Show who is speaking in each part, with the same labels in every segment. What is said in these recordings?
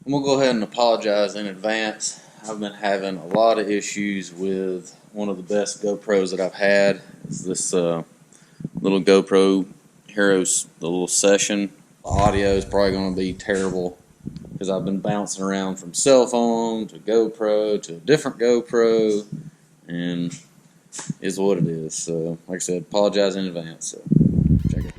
Speaker 1: I'm going to go ahead and apologize in advance. I've been having a lot of issues with one of the best GoPros that I've had. It's this little GoPro Heroes, the little Session. The audio is probably going to be terrible because I've been bouncing around from cell phone to GoPro to a different GoPro, and is what it is. So, like I said, apologize in advance. So, check it.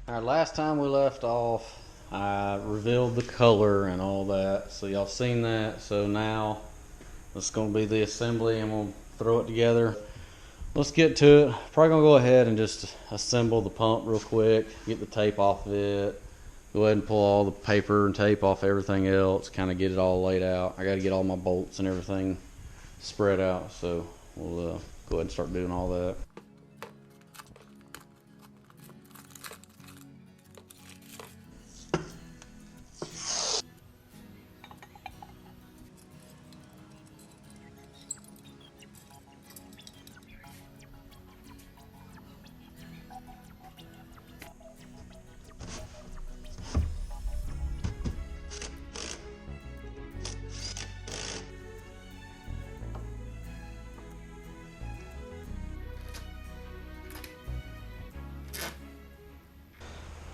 Speaker 1: Alright, last time we left off, I revealed the color and all that, so y'all seen that. So now it's going to be the assembly, and we'll throw it together. Let's get to it. Probably going to go ahead and just assemble the pump real quick, get the tape off of it, go ahead and pull all the paper and tape off everything else, kind of get it all laid out. I got to get all my bolts and everything spread out, so we'll go ahead and start doing all that.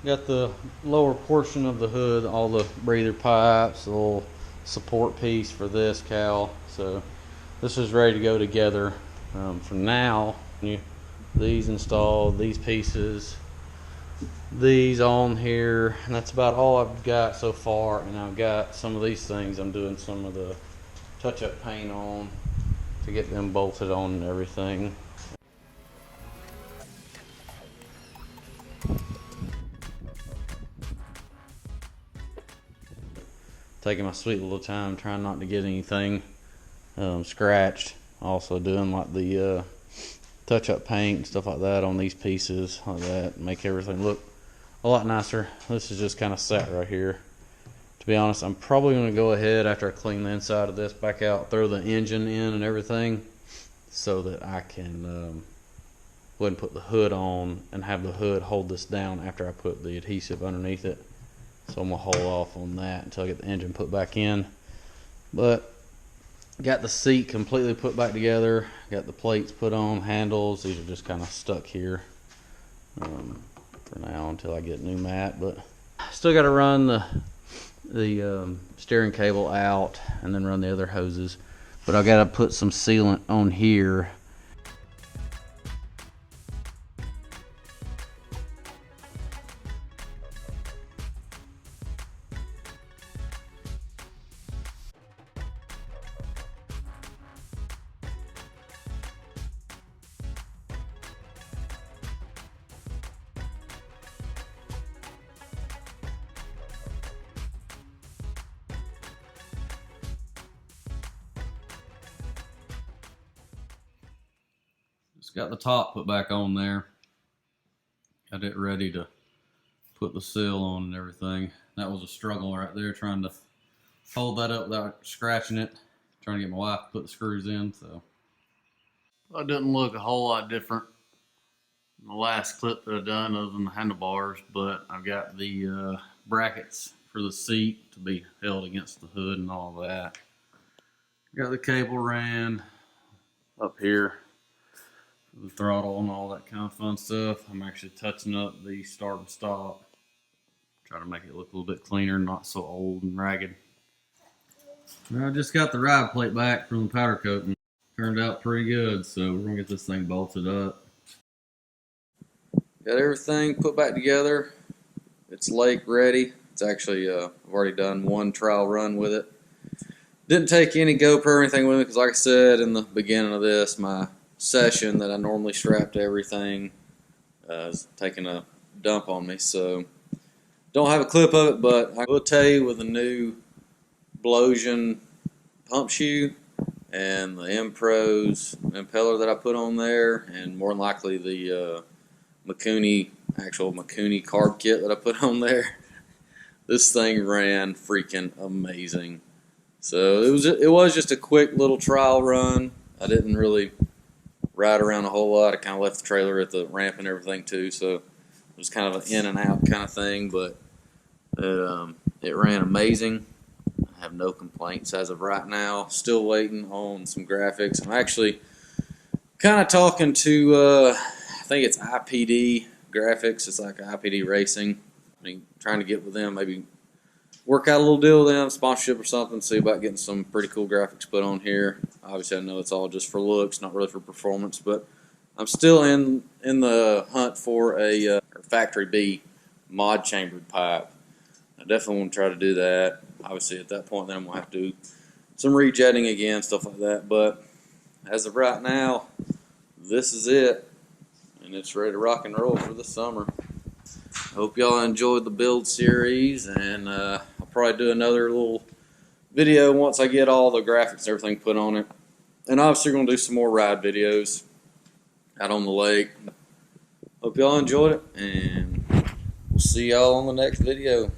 Speaker 1: Got the lower portion of the hood, all the breather pipes, the little support piece for this cowl. So this is ready to go together. For now, these installed, these pieces, these on here, and that's about all I've got so far. And I've got some of these things I'm doing some of the touch-up paint on to get them bolted on and everything. Taking my sweet little time, trying not to get anything scratched. Also doing like the touch-up paint and stuff like that on these pieces, like that, make everything look a lot nicer. This is just kind of sat right here. To be honest, I'm probably going to go ahead after I clean the inside of this back out, throw the engine in and everything, so that I can go ahead and put the hood on and have the hood hold this down after I put the adhesive underneath it. So I'm going to hold off on that until I get the engine put back in. But got the seat completely put back together. Got the plates put on, handles. These are just kind of stuck here for now until I get a new mat. But still got to run the steering cable out and then run the other hoses. But I got to put some sealant on here. Just got the top put back on there. Got it ready to put the seal on and everything. That was a struggle right there, trying to hold that up without scratching it. Trying to get my wife to put the screws in. So it didn't look a whole lot different than the last clip that I've done other than the handlebars, but I've got the brackets for the seat to be held against the hood and all that. Got the cable ran up here, the throttle and all that kind of fun stuff. I'm actually touching up the start and stop, try to make it look a little bit cleaner, not so old and ragged. I just got the ride plate back from the powder coating. Turned out pretty good, so we're gonna get this thing bolted up. Got everything put back together. It's lake ready. It's
Speaker 2: It's actually, I've already done one trial run with it. Didn't take any GoPro or anything with me because, like I said in the beginning of this, my session that I normally strap to everything is taking a dump on me. So don't have a clip of it, but I will tell you, with the new Blosian pump shoe and the M-Pro's impeller that I put on there, and more than likely the actual Mikuni carb kit that I put on there, this thing ran freaking amazing. So it was just a quick little trial run. I didn't really ride around a whole lot. I kind of left the trailer at the ramp and everything too, so it was kind of an in and out kind of thing, but it ran amazing. I have no complaints as of right now. Still waiting on some graphics. I'm actually kind of talking to, I think it's IPD Graphics. It's like IPD Racing. I mean, trying to get with them, maybe work out a little deal with them, sponsorship or something, see about getting some pretty cool graphics put on here. Obviously, I know it's all just for looks, not really for performance, but I'm still in the hunt for a Factory B mod chambered pipe. I definitely want to try to do that. Obviously, at that point, then I'm going to have to do some rejetting again, stuff like that. But as of right now, this is it, and it's ready to rock and roll for the summer. Hope y'all enjoyed the build series, and I'll probably do another little video once I get all the graphics and everything put on it. And obviously, we're going to do some more ride videos out on the lake. Hope y'all enjoyed it, and we'll see y'all on the next video.